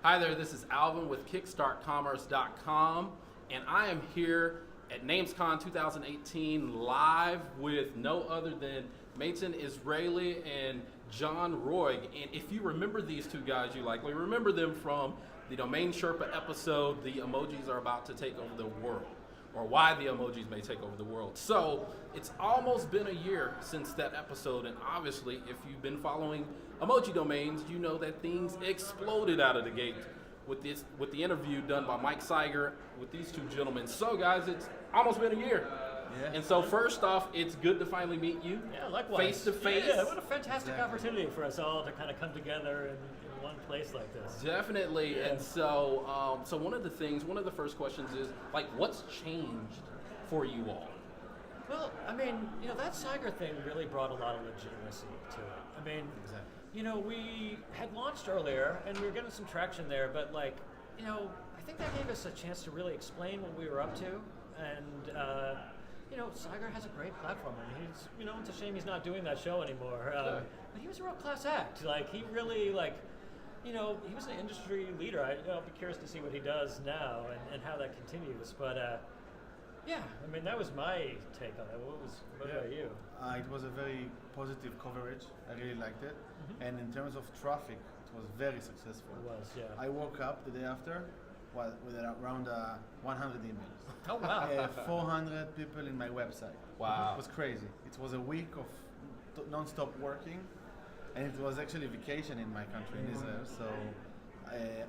Hi there, this is Alvin with KickstartCommerce.com, and I am here at NamesCon 2018 live with no other than Matan and Jon Roig. And if you remember these two guys, you likely remember them from the DomainSherpa episode, The Emojis Are About to Take Over the World, or Why the Emojis May Take Over the World. So it's almost been a year since that episode, and obviously if you've been following emoji domains, you know that things exploded out of the gate with the interview done by Mike Seiger with these two gentlemen. So guys, it's almost been a year. Yeah. And so first off, it's good to finally meet you. Yeah, likewise. Face to face. Yeah, what a fantastic opportunity for us all to kind of come together in one place like this. Definitely. Yeah. And so, so one of the first questions is, like, what's changed for you all? Well, I mean, that Seiger thing really brought a lot of legitimacy to it. I mean, Exactly. We had launched earlier and we were getting some traction there, but I think that gave us a chance to really explain what we were up to. And, Seiger has a great platform, and he's, it's a shame he's not doing that show anymore. But he was a real class act. He really, he was an industry leader. I'll be curious to see what he does now and how that continues. But, yeah, I mean, that was my take on it. What about you? It was a very positive coverage. I really liked it. And in terms of traffic, it was very successful. It was, yeah. I woke up the day after with around 100 emails. Oh, wow. 400 people in my website. Wow. It was crazy. It was a week of non-stop working, and it was actually vacation in my country, in Israel, so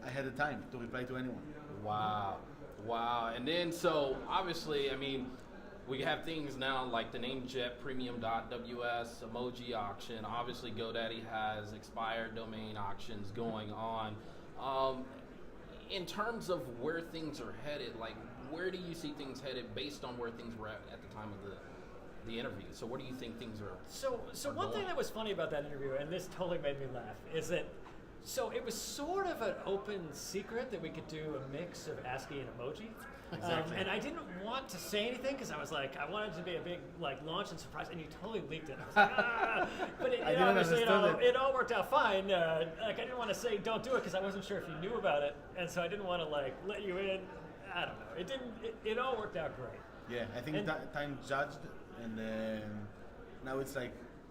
I had the time to reply to anyone. Wow. And then, so obviously, I mean, we have things now like the NameJet Premium.ws emoji auction. Obviously, GoDaddy has expired domain auctions going on. In terms of where things are headed, where do you see things headed based on where things were at the time of the interview? So where do you think things are? So one thing that was funny about that interview, and this totally made me laugh, is that it was sort of an open secret that we could do a mix of ASCII and emoji. Exactly. And I didn't want to say anything because I was I wanted to be a big launch and surprise, and you totally leaked it. I was like, But it all worked out fine. I didn't want to say don't do it because I wasn't sure if you knew about it, and so I didn't want to let you in. I don't know. It didn't. It all worked out great. Yeah, I think time judged, and now it's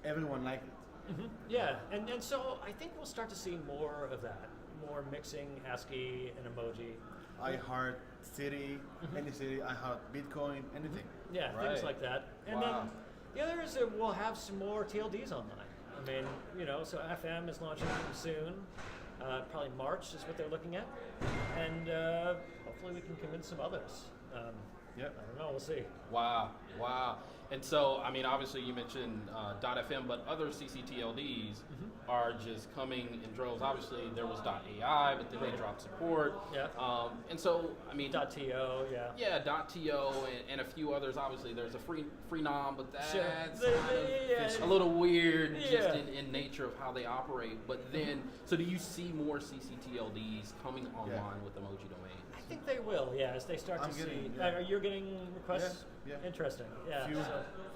everyone liked it. Mm-hmm. Yeah, and so I think we'll start to see more of that, more mixing ASCII and emoji. I heart city, any city, I heart Bitcoin, anything. Yeah, Right. things like that. And Wow. then the other is that we'll have some more TLDs online. I mean, so FM is launching soon. Probably March is what they're looking at. And hopefully we can convince some others. Yep. I don't know, we'll see. Wow. And so, I mean, obviously you mentioned .fm, but other CCTLDs are just coming in droves. Obviously there was .ai, but then they dropped support. Yeah. And so, I mean, .to, yeah. Yeah, .to and a few others. Obviously there's a free nom, but that's Sure. a little weird just Yeah. in nature of how they operate. But then, so do you see more CCTLDs coming online with emoji domains? I think they will, yeah, as they start I'm to see. getting, yeah. You're getting requests? Yeah. Interesting, yeah.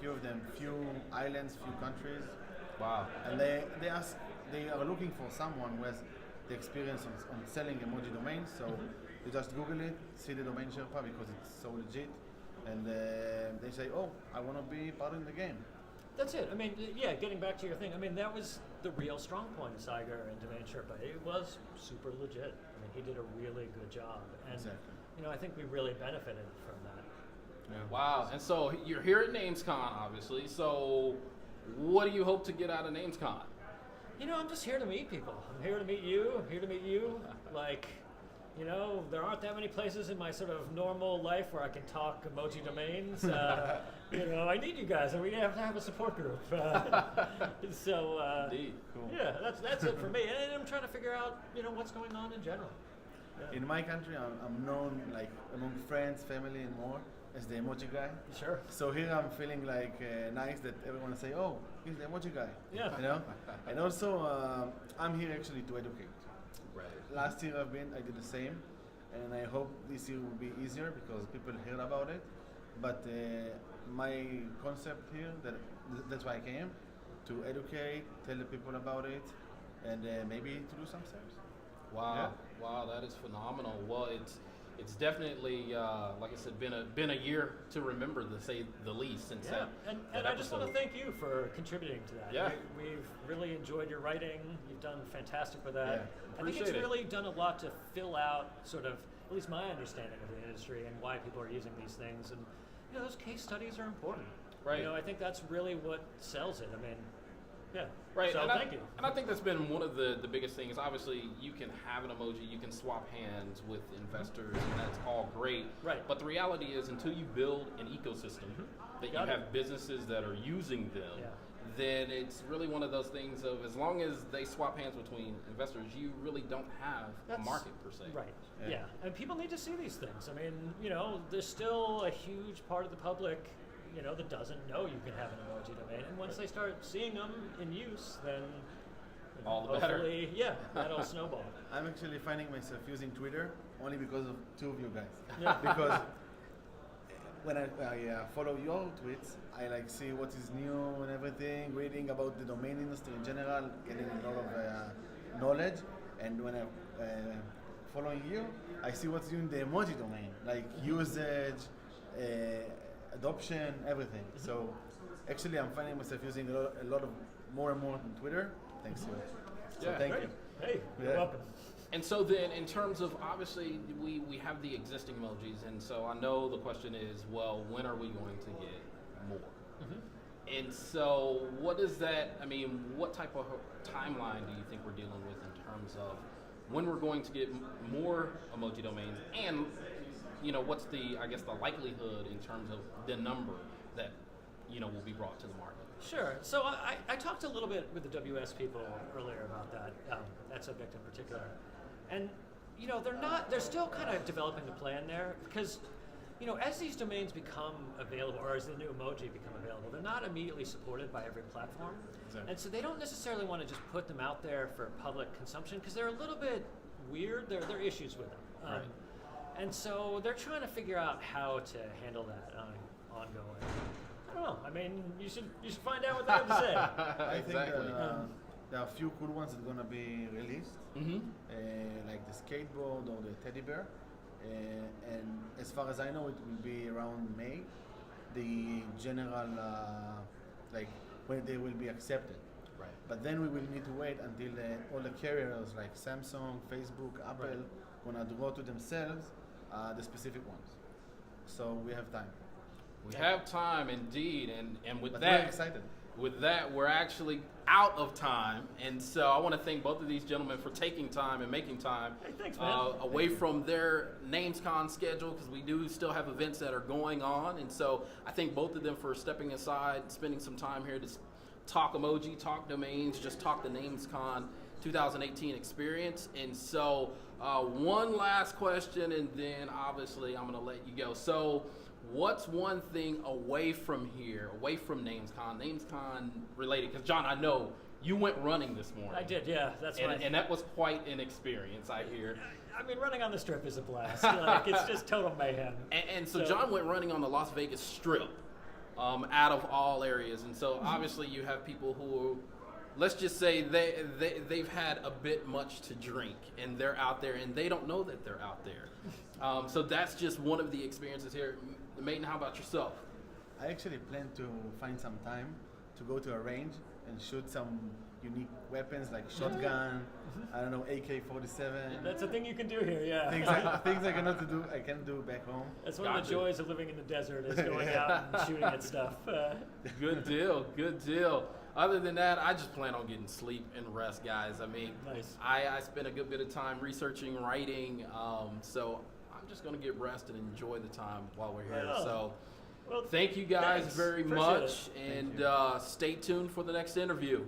Few of them, few islands, few countries, Wow. and they are looking for someone who has the experience on selling emoji domains. So they just Google it, see the DomainSherpa because it's so legit, and they say, "Oh, I want to be part of the game." That's it. I mean, yeah, getting back to your thing, I mean, that was the real strong point of Seiger and DomainSherpa. It was super legit. I mean, he did a really good job. And, Exactly. I think we really benefited from that. Yeah. Wow. And so you're here at NamesCon, obviously. So what do you hope to get out of NamesCon? I'm just here to meet people. I'm here to meet you. I'm here to meet you. There aren't that many places in my sort of normal life where I can talk emoji domains. I need you guys, and we have to have a support group. Indeed. Cool. Yeah, that's it for me. And I'm trying to figure out, what's going on in general. Yeah. In my country, I'm known among friends, family, and more as the emoji guy. Sure. So here I'm feeling nice that everyone say, "Oh, he's the emoji guy." Yeah. And also I'm here actually to educate. Right. Last year I did the same, and I hope this year will be easier because people heard about it. But my concept here, that's why I came, to educate, tell the people about it, and maybe to do some sales. Wow, wow, that is phenomenal. Well, it's definitely like I said, been a year to remember, to say the least, since that and that I just want to episode. thank you for contributing to that. Yeah. We've really enjoyed your writing. You've done fantastic with that. Yeah. I think it's Appreciate it. really done a lot to fill out sort of at least my understanding of the industry and why people are using these things. And those case studies are important. Right. I think that's really what sells it. I mean, yeah. Right, So and thank you. And I think that's been one of the biggest things. Obviously, you can have an emoji, you can swap hands with investors, and that's all great. Right. But the reality is, until you build an ecosystem that you Got it. have businesses that are using them, Yeah. then it's really one of those things of, as long as they swap hands between investors, you really don't have a That's- market per se. Right. Yeah. Yeah. And people need to see these things. I mean, there's still a huge part of the public, that doesn't know you can have an emoji domain. And once they start seeing them in use, then All the better. hopefully, yeah, that'll snowball. I'm actually finding myself using Twitter only because of two of you guys. Yeah. Because when I follow your tweets, I see what is new and everything, reading about the domain industry in general, getting a lot of knowledge. And when I'm following you, I see what's new in the emoji domain, like usage, adoption, everything. So actually, I'm finding myself using a lot of more and more on Twitter. Thanks to you. So Yeah. thank Great. you. Hey, you're Yeah. welcome. And so then, in terms of, obviously, we have the existing emojis, and so I know the question is, well, when are we going to get more? And so, what is that? I mean, what type of timeline do you think we're dealing with in terms of when we're going to get more emoji domains, and what's the likelihood in terms of the number that will be brought to the market? Sure. So I talked a little bit with the WS people earlier about that subject in particular, and they're still kind of developing the plan there, because as these domains become available, or as the new emoji become available, they're not immediately supported by every platform, Exactly. and so they don't necessarily want to just put them out there for public consumption because they're a little bit weird. There are issues with them, Right. and so they're trying to figure out how to handle that ongoing. I don't know. I mean, you should find out what they have to say. I think Exactly. there are a few cool ones that are gonna be released, like the skateboard or the teddy bear. And as far as I know, it will be around May. The general, when they will be accepted. Right. But then we will need to wait until all the carriers like Samsung, Facebook, Apple, gonna draw to themselves the specific ones. So we have time. We have time, indeed, and with But that, we're excited. with that, we're actually out of time, and so I want to thank both of these gentlemen for taking time and making time Hey, thanks, man. away from their NamesCon schedule, because we do still have events that are going on, and so I thank both of them for stepping aside, spending some time here to talk emoji, talk domains, just talk the NamesCon 2018 experience. And so one last question, and then obviously I'm going to let you go. So what's one thing away from here, away from NamesCon related? Because John, I know you went running this morning. I did, yeah. That's And that was quite an experience, I hear. I mean, running on the Strip is a blast. It's just total mayhem. And so John went running on the Las Vegas Strip, out of all areas. And so obviously you have people who, let's just say they've had a bit much to drink, and they're out there, and they don't know that they're out there. So that's just one of the experiences here. Maiden, how about yourself? I actually plan to find some time to go to a range and shoot some unique weapons like shotgun, I don't know, AK-47. That's a thing you can do here, yeah. Things I can do back home. That's one of Gotcha. the joys of living in the desert, is going out and shooting at stuff. Good deal, good deal. Other than that, I just plan on getting sleep and rest, guys. I mean, Nice. I spent a good bit of time researching, writing, so I'm just going to get rest and enjoy the time while we're here. Right on. So Well, thank you guys thanks. very Appreciate much, it. and stay tuned for the next interview.